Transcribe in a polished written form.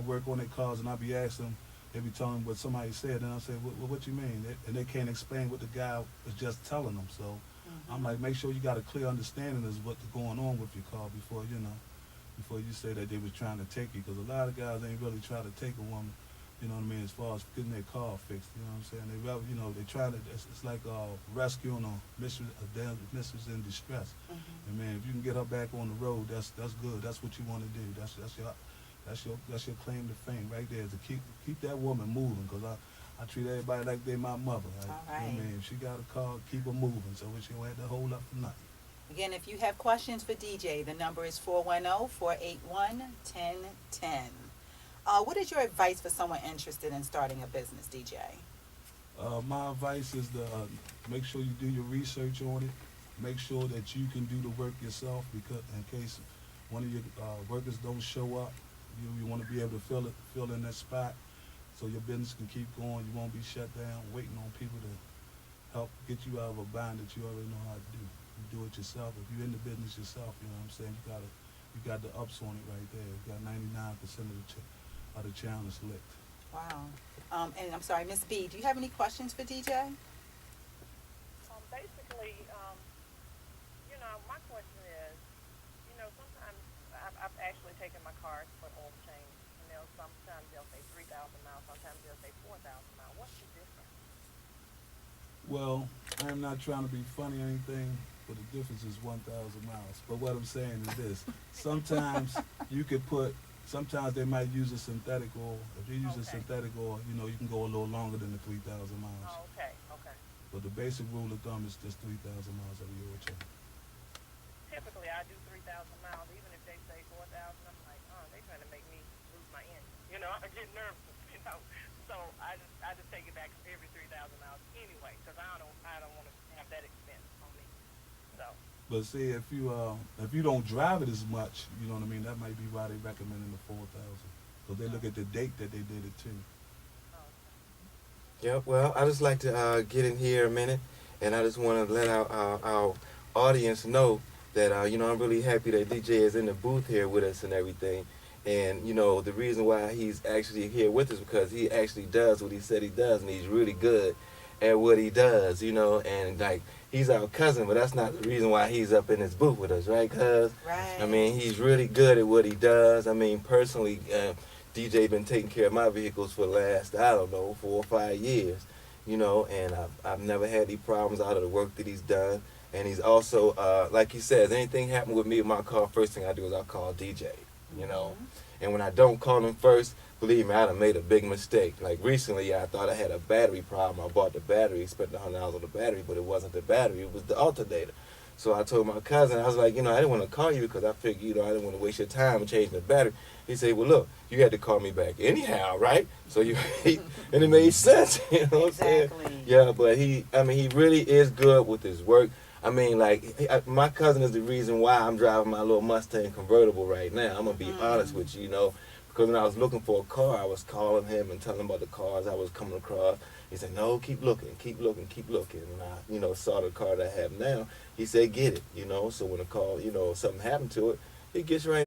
at work on their cars, and I be asking them, they be telling what somebody said, and I say, what you mean? And they can't explain what the guy was just telling them. So I'm like, make sure you got a clear understanding of what's going on with your car before before you say that they was trying to take you, because a lot of guys ain't really try to take a woman. You know what I mean? As far as getting their car fixed, you know what I'm saying? They rather, they try to. It's like rescuing a mistress in distress. And man, if you can get her back on the road, that's good. That's what you want to do. That's your claim to fame right there. Is to keep that woman moving, because I treat everybody like they my mother. Right? All right. I mean, if she got a car, keep her moving, so she don't have to hold up for nothing. Again, if you have questions for DJ, the number is 410-481-1010. What is your advice for someone interested in starting a business, DJ? My advice is to make sure you do your research on it. Make sure that you can do the work yourself, because in case one of your workers don't show up, you want to be able to fill in that spot, so your business can keep going. You won't be shut down waiting on people to help get you out of a bind that you already know how to do. You do it yourself. If you're in the business yourself, you know what I'm saying, you got the ups on it right there. You got 99% of the challenge licked. Wow. And I'm sorry, Miss B, do you have any questions for DJ? Basically, my question is, sometimes I've actually taken my cars for oil change. Sometimes they'll say 3,000 miles, sometimes they'll say 4,000 miles. What's the difference? Well, I'm not trying to be funny or anything, but the difference is 1,000 miles. But what I'm saying is this: sometimes sometimes they might use a synthetic oil. If you use a synthetic oil, you can go a little longer than the 3,000 miles. Oh, okay. But the basic rule of thumb is just 3,000 miles every oil change. Typically, I do 3,000 miles, even if they say 4,000. I'm like, they're trying to make me lose my engine. I get nervous. So I just take it back every 3,000 miles anyway, because I don't want to have that expense on me. So. But see, if you don't drive it as much, you know what I mean, that might be why they recommending the 4,000, because they look at the date that they did it too. Yep, well, I just like to get in here a minute, and I just want to let our audience know that, I'm really happy that DJ is in the booth here with us and everything. And, the reason why he's actually here with us because he actually does what he said he does, and he's really good at what he does, and, like, he's our cousin, but that's not the reason why he's up in this booth with us, right, cuz? Right. I mean, he's really good at what he does. I mean, personally, DJ been taking care of my vehicles for the last, 4 or 5 years, and I've never had any problems out of the work that he's done. And he's also, like he says, anything happen with me with my car, first thing I do is I call DJ, And when I don't call him first, believe me, I done made a big mistake. Like recently, I thought I had a battery problem. I bought the battery, spent $100 on the battery, but it wasn't the battery, it was the alternator. So I told my cousin, I was like, I didn't want to call you because I figured, I didn't want to waste your time changing the battery. He said, well, look, you had to call me back anyhow, right? So and it made sense, what I'm saying? Yeah, but he really is good with his work. I mean, like, my cousin is the reason why I'm driving my little Mustang convertible right now. I'm going to be honest with you, because when I was looking for a car, I was calling him and telling him about the cars I was coming across. He said, no, keep looking. And I, saw the car that I have now. He said, get it, so when a call, something happened to it, it gets right.